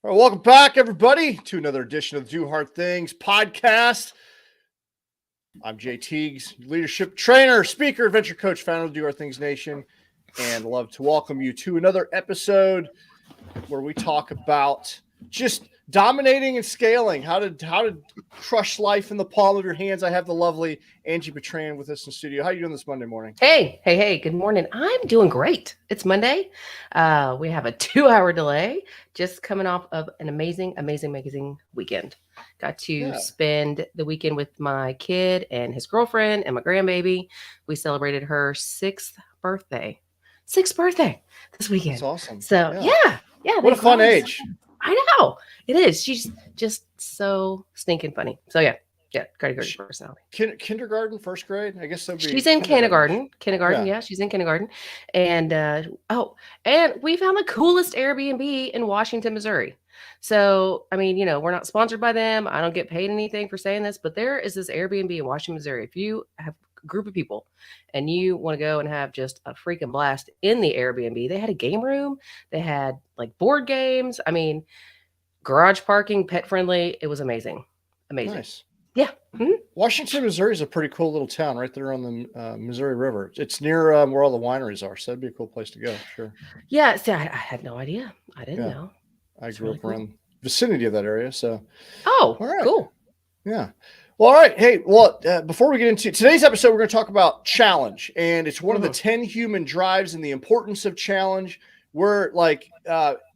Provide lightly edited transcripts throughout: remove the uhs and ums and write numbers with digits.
All right, welcome back, everybody, to another edition of the Do Hard Things podcast. I'm Jay Teagues, leadership trainer, speaker, adventure coach, founder of the Do Hard Things Nation, and love to welcome you to another episode where we talk about just dominating and scaling, how to crush life in the palm of your hands. I have the lovely Angi Petran with us in the studio. How are you doing this Monday morning? Hey, good morning. I'm doing great. It's Monday. We have a 2-hour delay, just coming off of an amazing weekend. Got to spend the weekend with my kid and his girlfriend and my grandbaby. We celebrated her sixth birthday this weekend. That's awesome. So yeah. What a fun age. I know it is. She's just so stinking funny. So yeah, great personality. Kindergarten, first grade? I guess that'd be. She's in kindergarten. Yeah, she's in kindergarten. And and we found the coolest Airbnb in Washington, Missouri. So, I mean, we're not sponsored by them. I don't get paid anything for saying this, but there is this Airbnb in Washington, Missouri. If you have a group of people and you want to go and have just a freaking blast in the Airbnb, they had a game room. They had like board games. I mean, garage parking, pet friendly. It was amazing. Nice. Yeah. Mm-hmm. Washington, Missouri is a pretty cool little town right there on the Missouri River. It's near where all the wineries are, so that'd be a cool place to go. Sure. Yeah. See, I had no idea. I didn't know. I grew up around the vicinity of that area, so. Oh, all right. Cool. Yeah. Well, all right. Hey, before we get into today's episode, we're going to talk about challenge, and it's one of the 10 human drives and the importance of challenge. We're like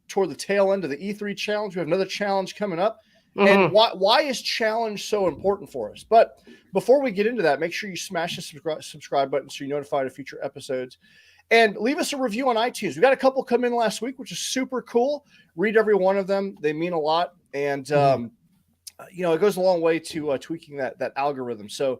toward the tail end of the E3 challenge. We have another challenge coming up. And why is challenge so important for us? But before we get into that, make sure you smash the subscribe button so you're notified of future episodes. And leave us a review on iTunes. We got a couple come in last week, which is super cool. Read every one of them. They mean a lot. And, it goes a long way to tweaking that algorithm. So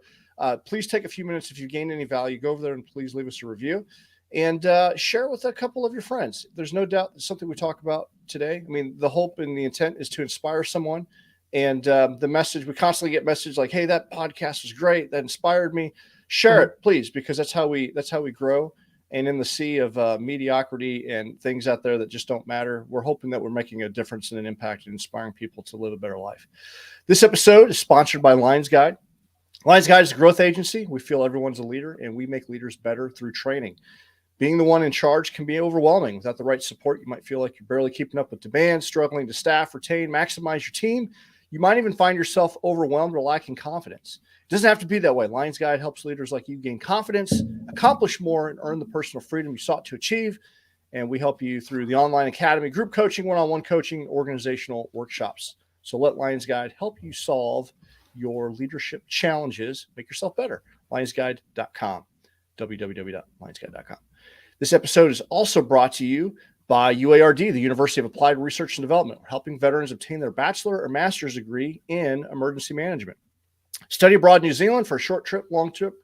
please take a few minutes. If you gained any value, go over there and please leave us a review. And share with a couple of your friends. There's no doubt it's something we talk about today. I mean, the hope and the intent is to inspire someone. And the message, we constantly get messages like, hey, that podcast was great. That inspired me. Share it, please, because that's how we grow. And in the sea of mediocrity and things out there that just don't matter, we're hoping that we're making a difference and an impact and inspiring people to live a better life. This episode is sponsored by Lions Guide. Lions Guide is a growth agency. We feel everyone's a leader, and we make leaders better through training. Being the one in charge can be overwhelming. Without the right support, you might feel like you're barely keeping up with demands, struggling to staff, retain, maximize your team. You might even find yourself overwhelmed or lacking confidence. It doesn't have to be that way. Lions Guide helps leaders like you gain confidence, accomplish more, and earn the personal freedom you sought to achieve. And we help you through the online academy, group coaching, one-on-one coaching, organizational workshops. So let Lions Guide help you solve your leadership challenges. Make yourself better. lionsguide.com, www.lionsguide.com. This episode is also brought to you by UARD, the University of Applied Research and Development, helping veterans obtain their bachelor or master's degree in emergency management. Study abroad in New Zealand for a short trip, long trip,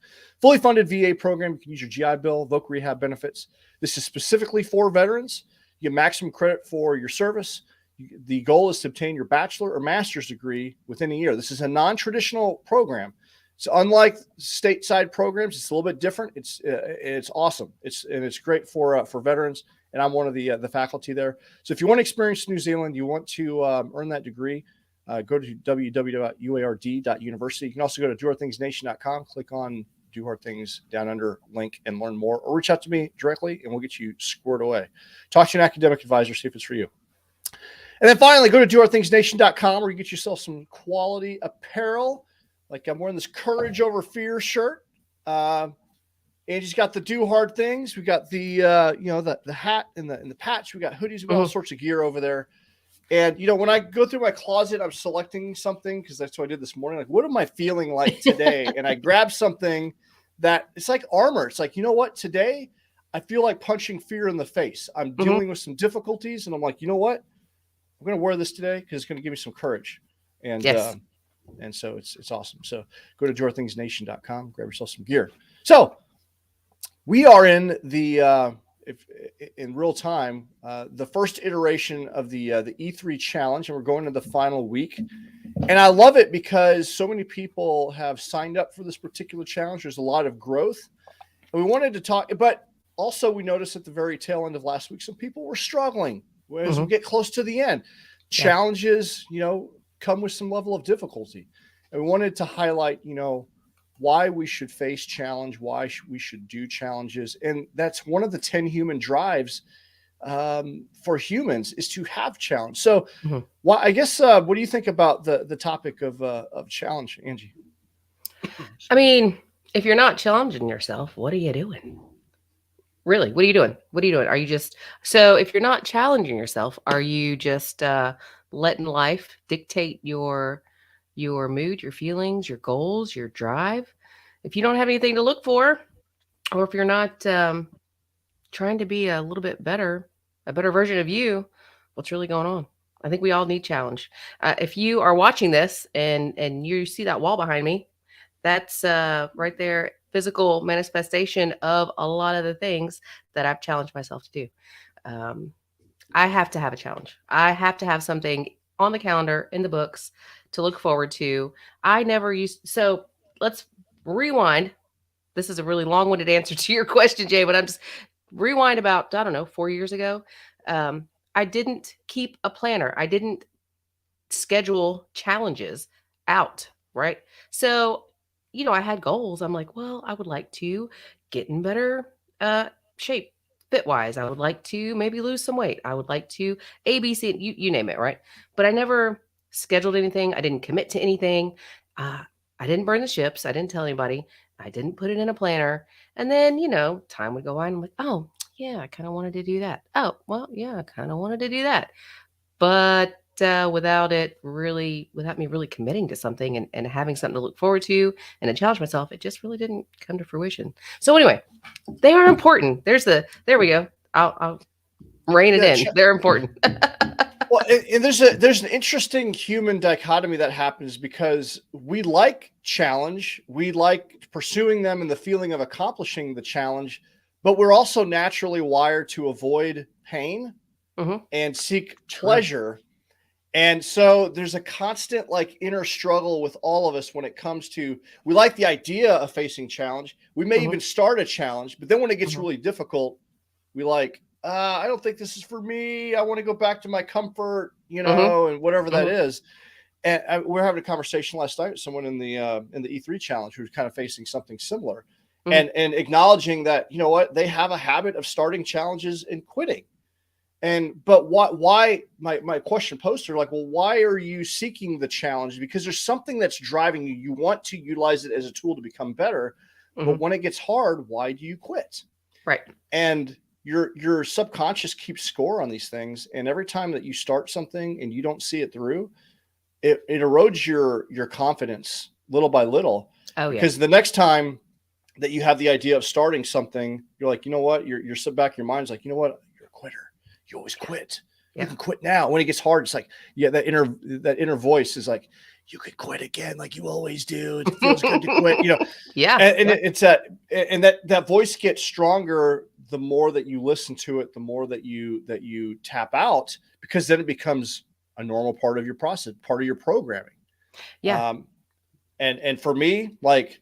fully funded VA program. You can use your GI Bill, VOC rehab benefits. This is specifically for veterans. You get maximum credit for your service. The goal is to obtain your bachelor or master's degree within a year. This is a non-traditional program. So unlike stateside programs, it's a little bit different. It's awesome. It's great for veterans, and I'm one of the faculty there. So if you want to experience New Zealand, you want to earn that degree, go to www.uard.university. You can also go to dohardthingsnation.com, click on Do Hard Things down under link and learn more, or reach out to me directly and we'll get you squared away. Talk to an academic advisor, see if it's for you. And then finally, go to dohardthingsnation.com where you get yourself some quality apparel. Like I'm wearing this Courage Over Fear shirt. Angie's got the Do Hard Things. We got the the hat and the patch. We got hoodies. We got all sorts of gear over there. And when I go through my closet, I'm selecting something because that's what I did this morning. Like, what am I feeling like today? And I grab something that it's like armor. It's like, you know what? Today I feel like punching fear in the face. I'm dealing with some difficulties, and I'm like, you know what? I'm going to wear this today because it's going to give me some courage. And and so it's awesome. So go to dohardthingsnation.com, grab yourself some gear. So we are in the in real time, the first iteration of the E3 challenge, and we're going to the final week. And I love it because so many people have signed up for this particular challenge. There's a lot of growth, and we wanted to talk, but also we noticed at the very tail end of last week, some people were struggling as we get close to the end. Yeah. challenges, come with some level of difficulty. And we wanted to highlight, why we should face challenge, why we should do challenges. And that's one of the 10 human drives for humans is to have challenge. So, Mhm. I guess, what do you think about the topic of challenge, Angie? I mean, if you're not challenging yourself, what are you doing? Really, what are you doing? What are you doing? Are you just so if you're not challenging yourself, are you just letting life dictate your mood, your feelings, your goals, your drive? If you don't have anything to look for, or if you're not trying to be a little bit better, a better version of you, what's really going on? I think we all need challenge. If you are watching this and you see that wall behind me, that's right there, physical manifestation of a lot of the things that I've challenged myself to do. Um, I have to have a challenge. I have to have something on the calendar, in the books to look forward to. I never used, so let's rewind. This is a really long winded answer to your question, Jay, but I'm just rewind about, I don't know, 4 years ago. Um, I didn't keep a planner. I didn't schedule challenges out, right? So, I had goals. I'm like, well, I would like to get in better uh shape fit wise. I would like to maybe lose some weight. I would like to ABC, you name it, right? But I never scheduled anything. I didn't commit to anything. Uh, I didn't burn the ships. I didn't tell anybody. I didn't put it in a planner. And then, time would go on. I'm like, oh, yeah, I kind of wanted to do that. Oh, well, yeah, I kind of wanted to do that. But, without me really committing to something and having something to look forward to and to challenge myself, it just really didn't come to fruition. So anyway, they are important. There we go. I'll rein it Yeah. in. They're important. Well, and there's an interesting human dichotomy that happens because we like challenge, we like pursuing them and the feeling of accomplishing the challenge, but we're also naturally wired to avoid pain Mhm. and seek True. pleasure. And so there's a constant like inner struggle with all of us when it comes to we like the idea of facing challenge. We may Mhm. even start a challenge, but then when it gets Mhm. really difficult, we like, I don't think this is for me. I want to go back to my comfort, Mhm. and whatever that Mhm. is. And we are having a conversation last night with someone in the E3 challenge who was kind of facing something similar, Mhm. and acknowledging that what they have a habit of starting challenges and quitting. And but why my question posed to her, like, well, why are you seeking the challenge? Because there's something that's driving you. You want to utilize it as a tool to become better, but Mhm. when it gets hard, why do you quit? Right. And your subconscious keeps score on these things, and every time that you start something and you don't see it through, it erodes your confidence little by little, Oh yeah. because the next time that you have the idea of starting something, you're like, you know what, you're sit back in your mind's like, you know what, you're a quitter, you always Yeah. quit, you Yeah. can quit now. When it gets hard, it's like, yeah, that inner voice is like, you could quit again like you always do, it feels good to quit, Yeah. and Yeah. it's that, and that voice gets stronger the more that you listen to it, the more that you tap out, because then it becomes a normal part of your process, part of your programming. Yeah. um and for me, like,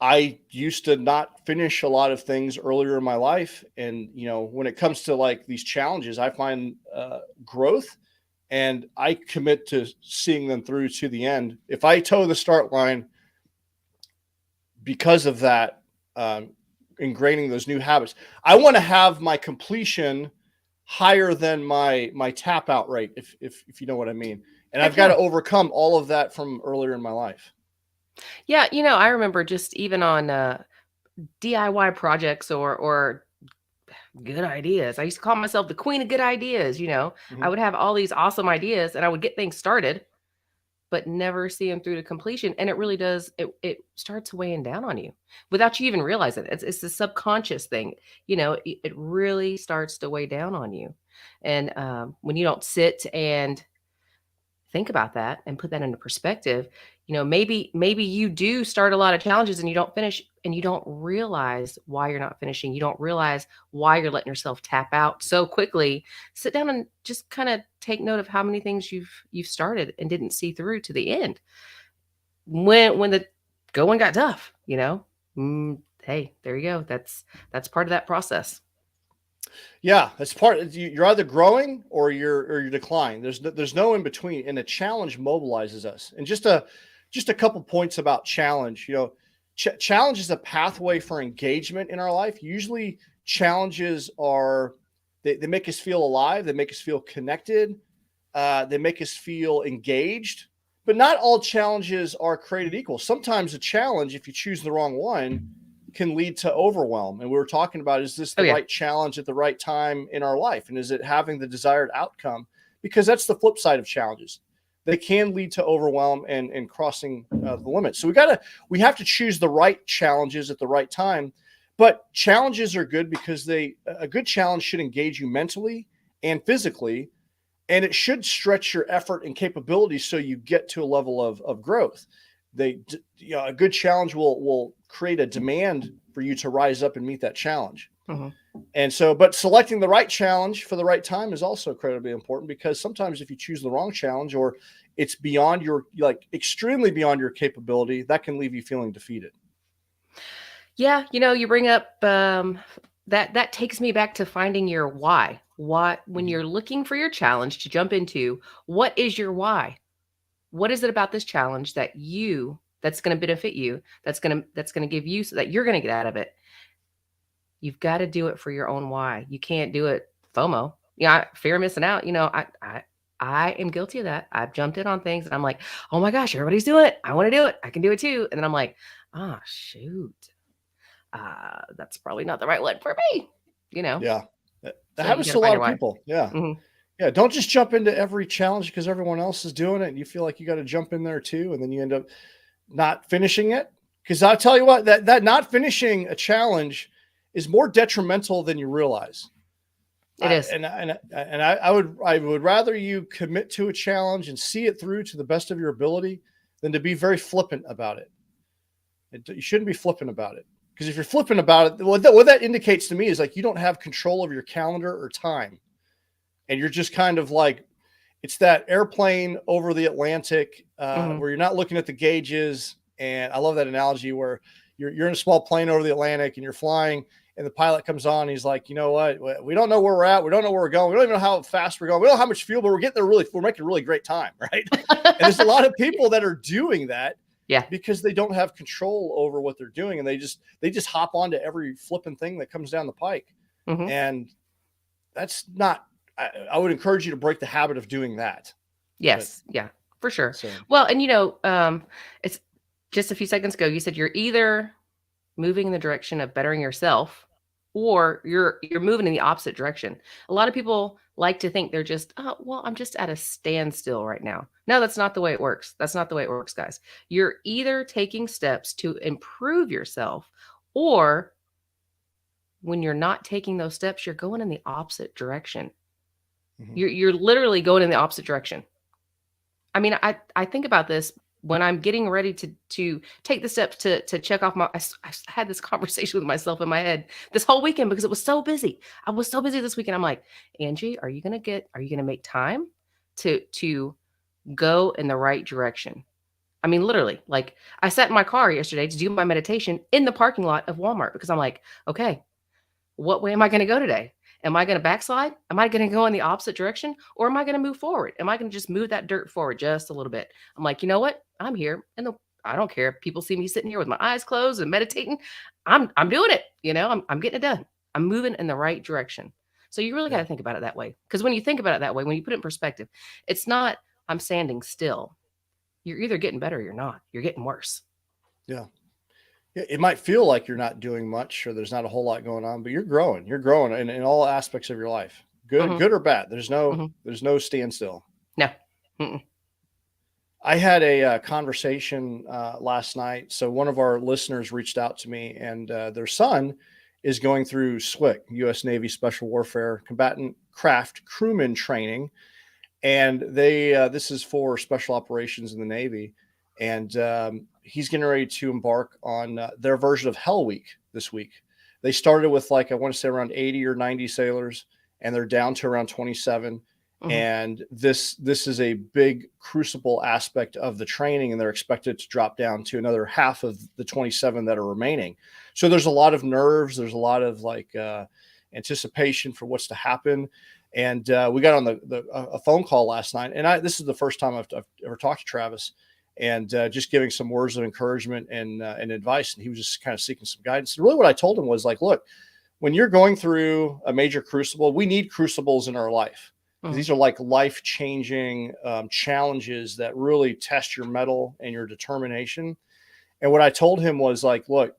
I used to not finish a lot of things earlier in my life, and when it comes to like these challenges, I find growth, and I commit to seeing them through to the end. If I toe the start line, because of that, um, ingraining those new habits, I want to have my completion higher than my tap out rate, if you know what I mean. And I've Heck got yeah. to overcome all of that from earlier in my life. Yeah. I remember just even on DIY projects or good ideas. I used to call myself the queen of good ideas. I Mhm. would have all these awesome ideas and I would get things started, but never see them through to completion. And it really does, it starts weighing down on you without you even realizing it. It's the subconscious thing. It really starts to weigh down on you. And when you don't sit and think about that and put that into perspective, maybe you do start a lot of challenges and you don't finish and you don't realize why you're not finishing. You don't realize why you're letting yourself tap out so quickly. Sit down and just kind of take note of how many things you've started and didn't see through to the end. When the going got tough. Hey, there you go. That's part of that process. Yeah, that's part. You're either growing or you're declining. There's no in between, and a challenge mobilizes us. And just a couple points about challenge. Challenge is a pathway for engagement in our life. Usually, challenges are they make us feel alive. They make us feel connected. They make us feel engaged. But not all challenges are created equal. Sometimes a challenge, if you choose the wrong one, can lead to overwhelm. And we were talking about, is this the right challenge at the right time in our life? And is it having the desired outcome? Because that's the flip side of challenges. They can lead to overwhelm and crossing the limit. So we have to choose the right challenges at the right time. But challenges are good because a good challenge should engage you mentally and physically, and it should stretch your effort and capabilities so you get to a level of growth. A good challenge will create a demand for you to rise up and meet that challenge. Mm-hmm. And so, but selecting the right challenge for the right time is also incredibly important, because sometimes if you choose the wrong challenge, or it's beyond your, extremely beyond your capability, that can leave you feeling defeated. Yeah. You bring up that takes me back to finding your why. When you're looking for your challenge to jump into, what is your why? What is it about this challenge that's going to benefit you, that's going to give you, so that you're going to get out of it? You've got to do it for your own why. You can't do it FOMO. Fear of missing out. I am guilty of that. I've jumped in on things and I'm like, oh my gosh, everybody's doing it. I want to do it. I can do it too. And then I'm like, shoot, that's probably not the right one for me. Yeah. That So happens you to a gotta lot find of people. Yeah. Mhm. Yeah. Don't just jump into every challenge because everyone else is doing it and you feel like you got to jump in there too. And then you end up not finishing it. Because I'll tell you what, that not finishing a challenge is more detrimental than you realize. It is. I would rather you commit to a challenge and see it through to the best of your ability than to be very flippant about it. You shouldn't be flippant about it, because if you're flippant about it, what that indicates to me is like you don't have control of your calendar or time, and you're just kind of like, it's that airplane over the Atlantic where you're not looking at the gauges. And I love that analogy where you're in a small plane over the Atlantic and you're flying, and the pilot comes on. And he's like, you know what? We don't know where we're at. We don't know where we're going. We don't even know how fast we're going. We don't know how much fuel, but we're getting there. We're making really great time. Right. And there's a lot of people that are doing that. Yeah. Because they don't have control over what they're doing. And they just hop onto every flipping thing that comes down the pike. Mm-hmm. And that's not, I would encourage you to break the habit of doing that. Yes. Yeah, for sure. So. Well, and it's just a few seconds ago, you said you're either moving in the direction of bettering yourself, or you're moving in the opposite direction. A lot of people like to think they're just, I'm just at a standstill right now. No, that's not the way it works. That's not the way it works, guys. You're either taking steps to improve yourself, or when you're not taking those steps, you're going in the opposite direction. Mm-hmm. You're literally going in the opposite direction. I mean, I think about this when I'm getting ready to take the steps to check off I had this conversation with myself in my head this whole weekend because it was so busy. I was so busy this weekend. I'm like, Angie, are you going to make time to go in the right direction? I mean, literally, like I sat in my car yesterday to do my meditation in the parking lot of Walmart because I'm like, okay, what way am I going to go today? Am I going to backslide? Am I going to go in the opposite direction? Or am I going to move forward? Am I going to just move that dirt forward just a little bit? I'm like, you know what? I'm here. And I don't care if people see me sitting here with my eyes closed and meditating. I'm doing it. I'm getting it done. I'm moving in the right direction. So you really got to think about it that way. Because when you think about it that way, when you put it in perspective, it's not, I'm standing still. You're either getting better or you're not. You're getting worse. Yeah. It might feel like you're not doing much or there's not a whole lot going on, but you're growing. You're growing in all aspects of your life, good or bad. There's no standstill. No. Mm-mm. I had a conversation last night. So one of our listeners reached out to me, and their son is going through SWCC, U.S. Navy Special Warfare Combatant Craft Crewman Training. And this is for special operations in the Navy. And he's getting ready to embark on their version of Hell Week this week. They started with I want to say around 80 or 90 sailors, and they're down to around 27. Mm-hmm. And this is a big crucible aspect of the training, and they're expected to drop down to another half of the 27 that are remaining. So there's a lot of nerves. There's a lot of anticipation for what's to happen. And we got on a phone call last night, and this is the first time I've ever talked to Travis, and just giving some words of encouragement and advice. And he was just kind of seeking some guidance. And really, what I told him was like, look, when you're going through a major crucible, we need crucibles in our life. These are like life-changing challenges that really test your mettle and your determination. And what I told him was like, look,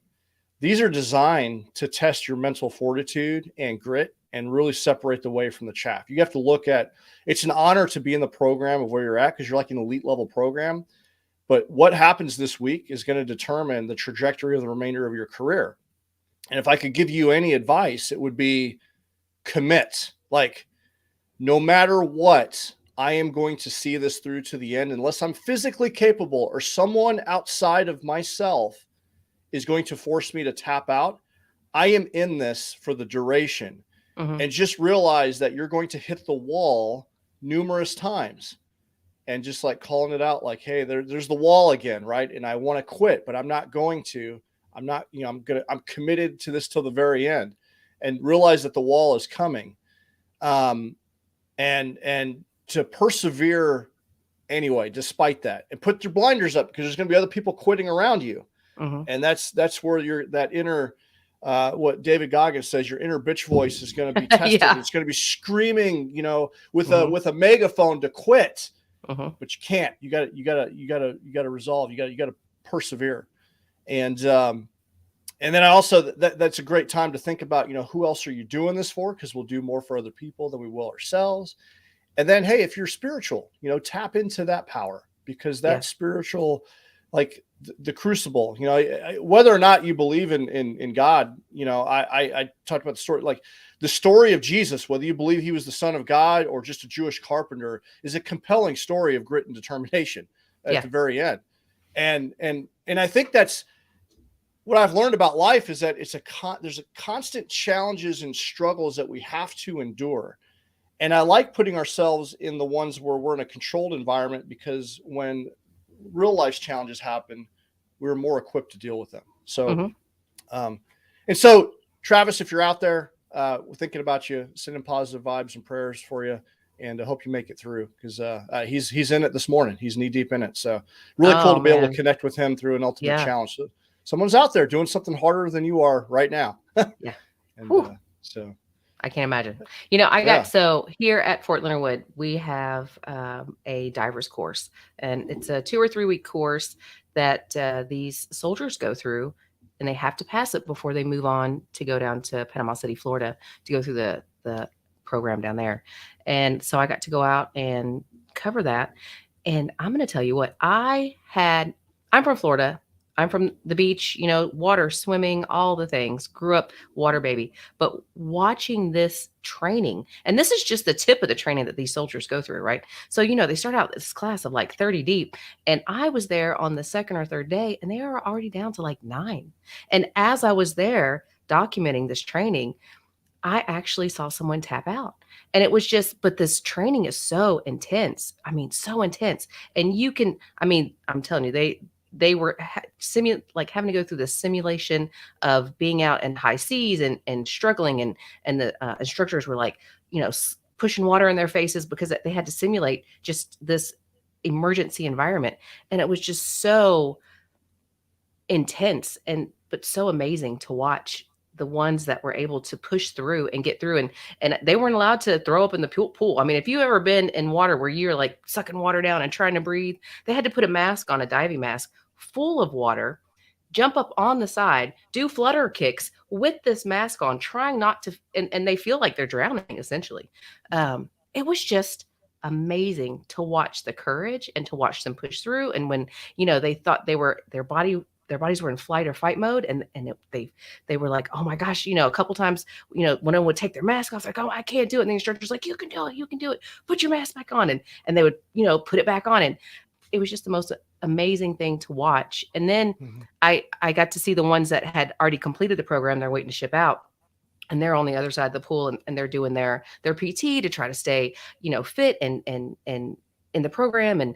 these are designed to test your mental fortitude and grit and really separate the wheat from the chaff. You have to look at, it's an honor to be in the program of where you're at because you're like an elite level program. But what happens this week is going to determine the trajectory of the remainder of your career. And if I could give you any advice, it would be commit. Like, no matter what, I am going to see this through to the end unless I'm physically capable or someone outside of myself is going to force me to tap out. I am in this for the duration. And just realize that you're going to hit the wall numerous times, and just like calling it out like, hey, there's the wall again, right? And I want to quit, but I'm not going to. I'm not, I'm committed to this till the very end, and realize that the wall is coming. And to persevere anyway, despite that, and put your blinders up because there's going to be other people quitting around you. And that's where that inner, what David Goggins says, your inner bitch voice is going to be tested. It's going to be screaming, with a megaphone to quit, but you can't. You got to resolve. You got to persevere. And then I also, that's a great time to think about, who else are you doing this for? Because we'll do more for other people than we will ourselves. And then, hey, if you're spiritual, tap into that power, because that spiritual, like the crucible, whether or not you believe in God, I talked about the story, like the story of Jesus, whether you believe he was the son of God or just a Jewish carpenter, is a compelling story of grit and determination at the very end. And I think that's what I've learned about life, is that there's a constant challenges and struggles that we have to endure. And I like putting ourselves in the ones where we're in a controlled environment, because when real life challenges happen, we're more equipped to deal with them. So, and so Travis, if you're out there, we're thinking about you, sending positive vibes and prayers for you. And I hope you make it through, because he's in it this morning. He's knee deep in it. So really cool to be able to connect with him through an ultimate challenge. So someone's out there doing something harder than you are right now. And so I can't imagine. So here at Fort Leonard Wood, we have a divers course, and it's a 2 or 3 week course that these soldiers go through, and they have to pass it before they move on to go down to Panama City, Florida, to go through the program down there. And so I got to go out and cover that. And I'm going to tell you what, I'm from Florida. I'm from the beach, water, swimming, all the things. Grew up water baby. But watching this training, and this is just the tip of the training that these soldiers go through, right? So, they start out this class of like 30 deep. And I was there on the second or third day, and they are already down to like 9. And as I was there documenting this training, I actually saw someone tap out. And it was but this training is so intense. I mean, so intense. And I'm telling you, they were like having to go through this simulation of being out in high seas and struggling. And the instructors were like, pushing water in their faces because they had to simulate just this emergency environment. And it was just so intense but so amazing to watch the ones that were able to push through and get through. And they weren't allowed to throw up in the pool. I mean, if you've ever been in water where you're like sucking water down and trying to breathe, they had to put a mask on, a diving mask full of water, jump up on the side, do flutter kicks with this mask on, trying not to, and they feel like they're drowning essentially. It was just amazing to watch the courage and to watch them push through. And when, they thought their bodies were in flight or fight mode, and they were like, oh my gosh, a couple times, when one would take their mask off, like, oh, I can't do it. And the instructor's like, you can do it, put your mask back on. And they would, put it back on. And it was just the most amazing thing to watch. And then I got to see the ones that had already completed the program. They're waiting to ship out, and they're on the other side of the pool, and they're doing their PT to try to stay, fit and in the program. And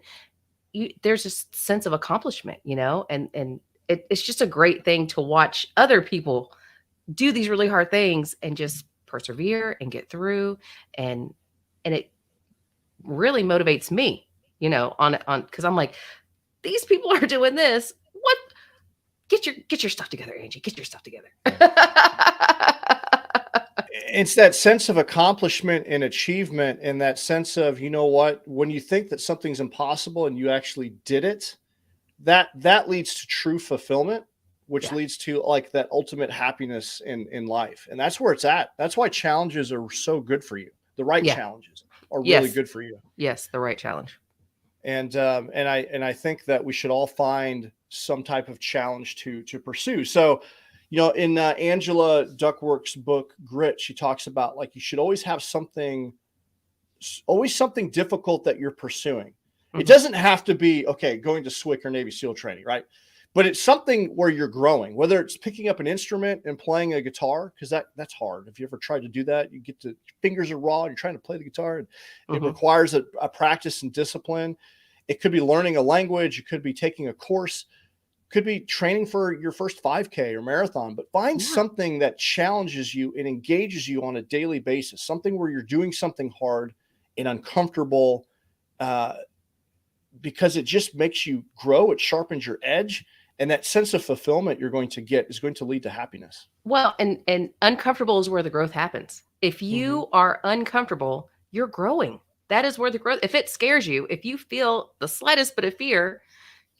there's this sense of accomplishment, and it's just a great thing to watch other people do these really hard things and just persevere and get through, and it really motivates me, on because I'm like, these people are doing this. What? Get your stuff together, Angie. Get your stuff together. Yeah. It's that sense of accomplishment and achievement, and that sense of, you know what, when you think that something's impossible and you actually did it, that leads to true fulfillment, which Yeah. leads to like that ultimate happiness in life. And that's where it's at. That's why challenges are so good for you. The right Yeah. challenges are really Yes. good for you. Yes. The right challenge. And I think that we should all find some type of challenge to pursue. So, in Angela Duckworth's book Grit, she talks about like you should always have something difficult that you're pursuing. Mm-hmm. It doesn't have to be going to SWIC or Navy SEAL training, right? But it's something where you're growing, whether it's picking up an instrument and playing a guitar, because that's hard. If you ever tried to do that, you get to fingers are raw, and you're trying to play the guitar, and it requires a practice and discipline. It could be learning a language. It could be taking a course. Could be training for your first 5K or marathon. But find something that challenges you and engages you on a daily basis, something where you're doing something hard and uncomfortable, because it just makes you grow. It sharpens your edge. And that sense of fulfillment you're going to get is going to lead to happiness. Well, and uncomfortable is where the growth happens. If you are uncomfortable, you're growing. That is where the growth, if it scares you, if you feel the slightest bit of fear,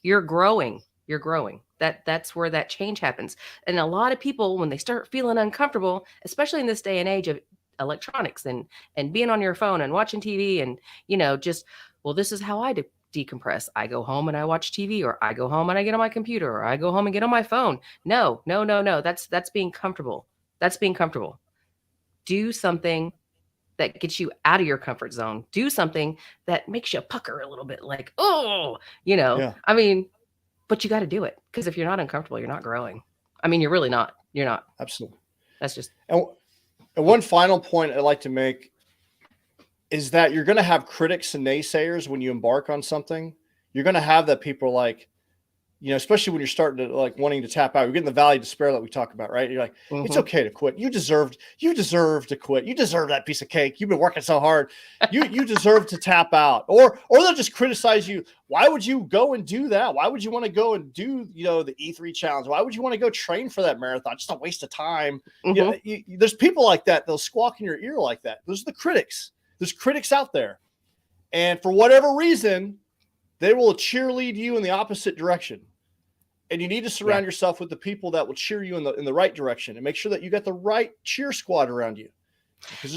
you're growing. You're growing. That's where that change happens. And a lot of people, when they start feeling uncomfortable, especially in this day and age of electronics and being on your phone and watching TV and, just, well, this is how I decompress. I go home and I watch TV, or I go home and I get on my computer, or I go home and get on my phone. No. That's being comfortable. That's being comfortable. Do something that gets you out of your comfort zone. Do something that makes you pucker a little bit, like, I mean, but you got to do it, because if you're not uncomfortable, you're not growing. I mean, you're really not. You're not. Absolutely. That's just. And one final point I'd like to make is that you're going to have critics and naysayers when you embark on something. You're going to have that people like, especially when you're starting to like wanting to tap out, you're getting the valley of despair that we talk about, right? You're like, it's okay to quit. You deserve to quit. You deserve that piece of cake. You've been working so hard. You deserve to tap out. Or they'll just criticize you. Why would you go and do that? Why would you want to go and do, the E3 challenge? Why would you want to go train for that marathon? Just a waste of time. There's people like that. They'll squawk in your ear like that. Those are the critics. There's critics out there. And for whatever reason, they will cheerlead you in the opposite direction. And you need to surround yourself with the people that will cheer you in the right direction, and make sure that you got the right cheer squad around you.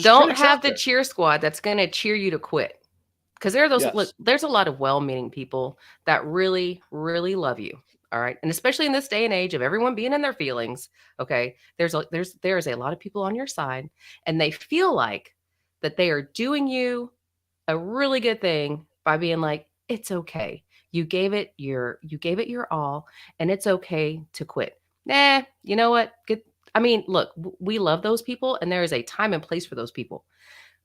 Don't have the cheer squad that's going to cheer you to quit. Because there are those, look, there's a lot of well-meaning people that really, really love you. All right. And especially in this day and age of everyone being in their feelings. Okay. There is a lot of people on your side, and they feel like that they are doing you a really good thing by being like, it's okay. You gave it your all, and it's okay to quit. Nah, you know what? Look, we love those people, and there is a time and place for those people.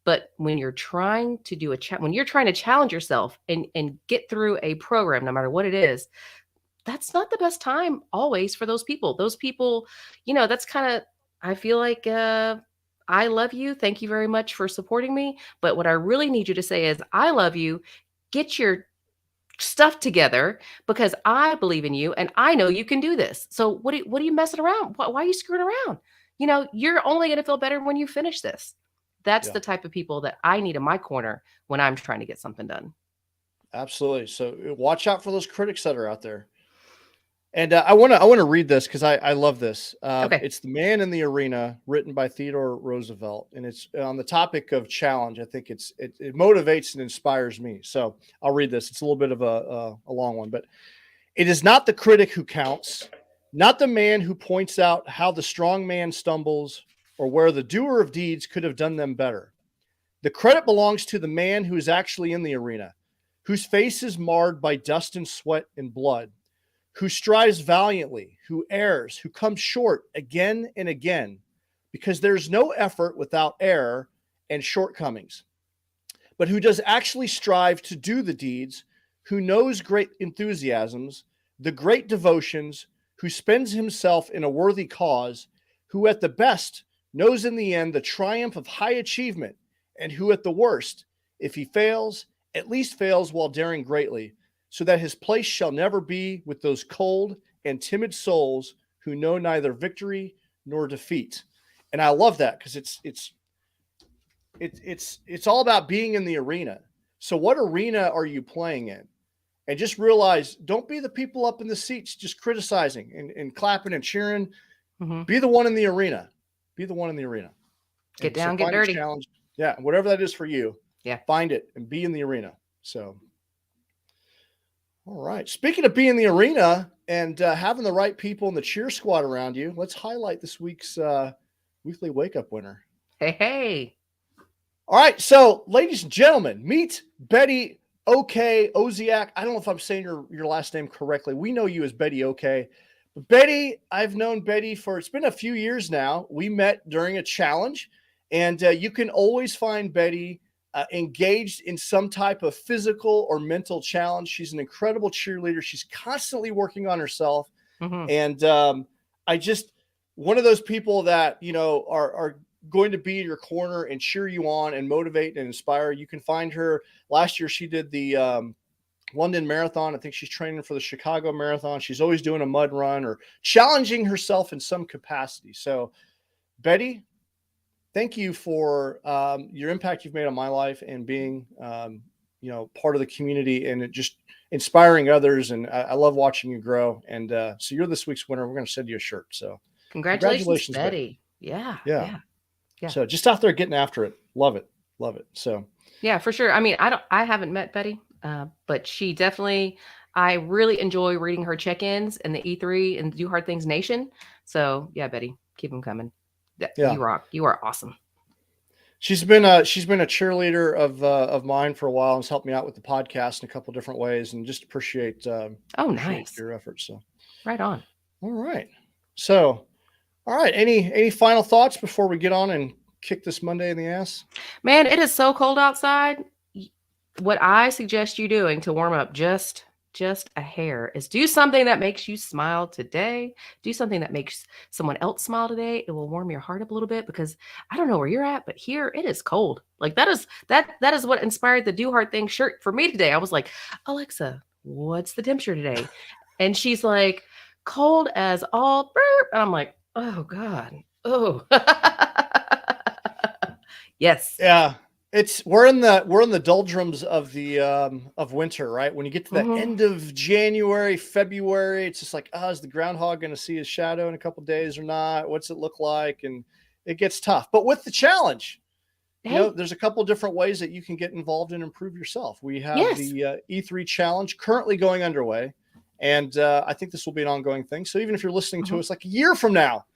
But when you're trying to when you're trying to challenge yourself and get through a program, no matter what it is, that's not the best time always for those people. Those people, that's kind of, I feel like, I love you. Thank you very much for supporting me. But what I really need you to say is, I love you. Get your stuff together, because I believe in you and I know you can do this. So what are you messing around? Why are you screwing around? You're only going to feel better when you finish this. That's the type of people that I need in my corner when I'm trying to get something done. Absolutely. So watch out for those critics that are out there. And I want to read this because I love this. Okay. It's The Man in the Arena, written by Theodore Roosevelt, and it's on the topic of challenge. I think it motivates and inspires me. So I'll read this. It's a little bit of a long one, but it is not the critic who counts, not the man who points out how the strong man stumbles or where the doer of deeds could have done them better. The credit belongs to the man who is actually in the arena, whose face is marred by dust and sweat and blood, who strives valiantly, who errs, who comes short again and again, because there's no effort without error and shortcomings, but who does actually strive to do the deeds, who knows great enthusiasms, the great devotions, who spends himself in a worthy cause, who at the best knows in the end the triumph of high achievement, and who at the worst, if he fails, at least fails while daring greatly, so that his place shall never be with those cold and timid souls who know neither victory nor defeat. And I love that because it's all about being in the arena. So what arena are you playing in? And just realize, don't be the people up in the seats just criticizing and clapping and cheering. Mm-hmm. Be the one in the arena. Be the one in the arena. Get down, get dirty. Challenge. Yeah, whatever that is for you. Yeah. Find it and be in the arena. So, all right. Speaking of being in the arena and having the right people in the cheer squad around you, let's highlight this week's weekly wake up winner. Hey. All right. So, ladies and gentlemen, meet Betty Oziak. I don't know if I'm saying your last name correctly. We know you as Betty OK. But Betty, I've known Betty it's been a few years now. We met during a challenge, and you can always find Betty engaged in some type of physical or mental challenge. She's an incredible cheerleader. She's constantly working on herself. Mm-hmm. And one of those people that, are going to be in your corner and cheer you on and motivate and inspire. You can find her. Last year she did the London Marathon. I think she's training for the Chicago Marathon. She's always doing a mud run or challenging herself in some capacity. So Betty, thank you for your impact you've made on my life and being part of the community and just inspiring others. And I love watching you grow. And so you're this week's winner. We're going to send you a shirt. So congratulations Betty. Yeah. So just out there getting after it. Love it. So yeah, for sure. I mean, I haven't met Betty, but she definitely, I really enjoy reading her check-ins in the E3 and Do Hard Things Nation. So yeah, Betty, keep them coming. Yeah. You rock. You are awesome. She's been a cheerleader of mine for a while and has helped me out with the podcast in a couple of different ways, and just appreciate nice your efforts. So right on. All right. So all right. Any final thoughts before we get on and kick this Monday in the ass? Man, it is so cold outside. What I suggest you doing to warm up just a hair is do something that makes you smile today. Do something that makes someone else smile today. It will warm your heart up a little bit, because I don't know where you're at, but here it is cold. Like that is what inspired the Do Hard Thing shirt for me today. I was like, Alexa, what's the temperature today? And she's like, cold as all burp. And I'm like, oh God. Oh. Yes. Yeah. We're in the doldrums of the of winter, right? When you get to the end of January, February, it's just like, is the groundhog going to see his shadow in a couple of days or not? What's it look like? And it gets tough. But with the challenge, there's a couple of different ways that you can get involved and improve yourself. We have the E3 challenge currently going underway, and I think this will be an ongoing thing. So even if you're listening to us like a year from now,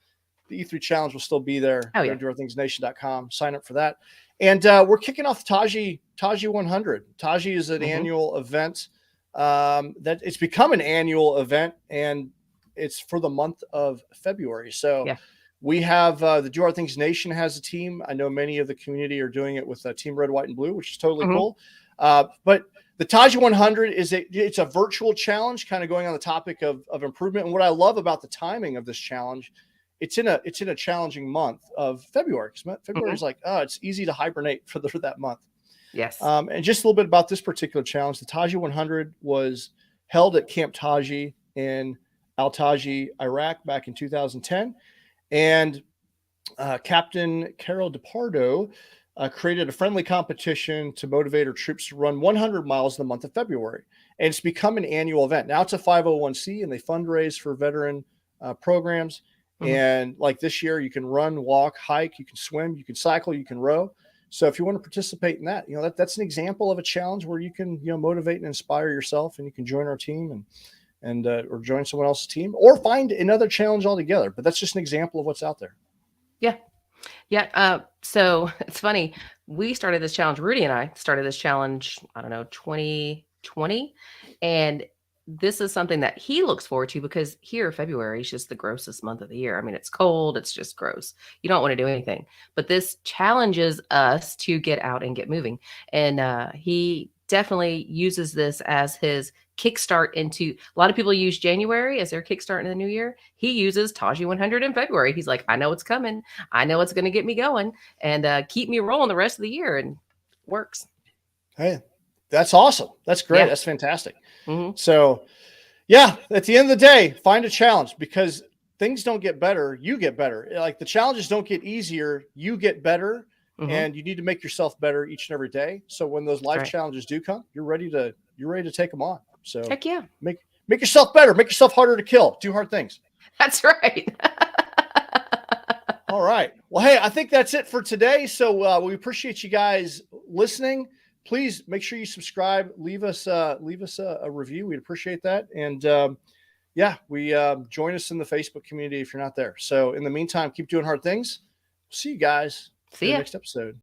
the E3 challenge will still be there. Oh, yeah. DoThingsNation.com. Sign up for that. And we're kicking off Taji 100. Taji is an annual event that it's become an annual event, and it's for the month of February. So we have the Do Our Things Nation has a team. I know many of the community are doing it with Team Red, White, and Blue, which is totally cool. But the Taji 100 it's a virtual challenge, kind of going on the topic of improvement. And what I love about the timing of this challenge, it's in a challenging month of February, because February is like, it's easy to hibernate for that month. Yes. And just a little bit about this particular challenge. The Taji 100 was held at Camp Taji in Al-Taji, Iraq back in 2010. And Captain Carol DePardo created a friendly competition to motivate her troops to run 100 miles in the month of February. And it's become an annual event. Now it's a 501c, and they fundraise for veteran programs. And like this year, you can run, walk, hike, you can swim, you can cycle, you can row. So if you want to participate in that, that's an example of a challenge where you can, motivate and inspire yourself, and you can join our team and or join someone else's team, or find another challenge altogether. But that's just an example of what's out there. Yeah. Yeah. So it's funny. We started this challenge. Rudy and I started this challenge, 2020. And this is something that he looks forward to, because here, February is just the grossest month of the year. I mean, it's cold. It's just gross. You don't want to do anything. But this challenges us to get out and get moving. And he definitely uses this as his kickstart into. A lot of people use January as their kickstart in the new year. He uses Taji 100 in February. He's like, I know it's coming. I know it's going to get me going and keep me rolling the rest of the year, and works. Hey, that's awesome. That's great. Yeah. That's fantastic. Mhm. So, yeah, at the end of the day, find a challenge, because things don't get better. You get better. Like, the challenges don't get easier. You get better, and you need to make yourself better each and every day. So when those life challenges do come, you're ready to take them on. So heck yeah, make yourself better. Make yourself harder to kill. Do hard things. That's right. All right. Well, hey, I think that's it for today. So we appreciate you guys listening. Please make sure you subscribe. Leave us a review. We'd appreciate that. And yeah, we join us in the Facebook community if you're not there. So in the meantime, keep doing hard things. See you guys See in ya. the next episode.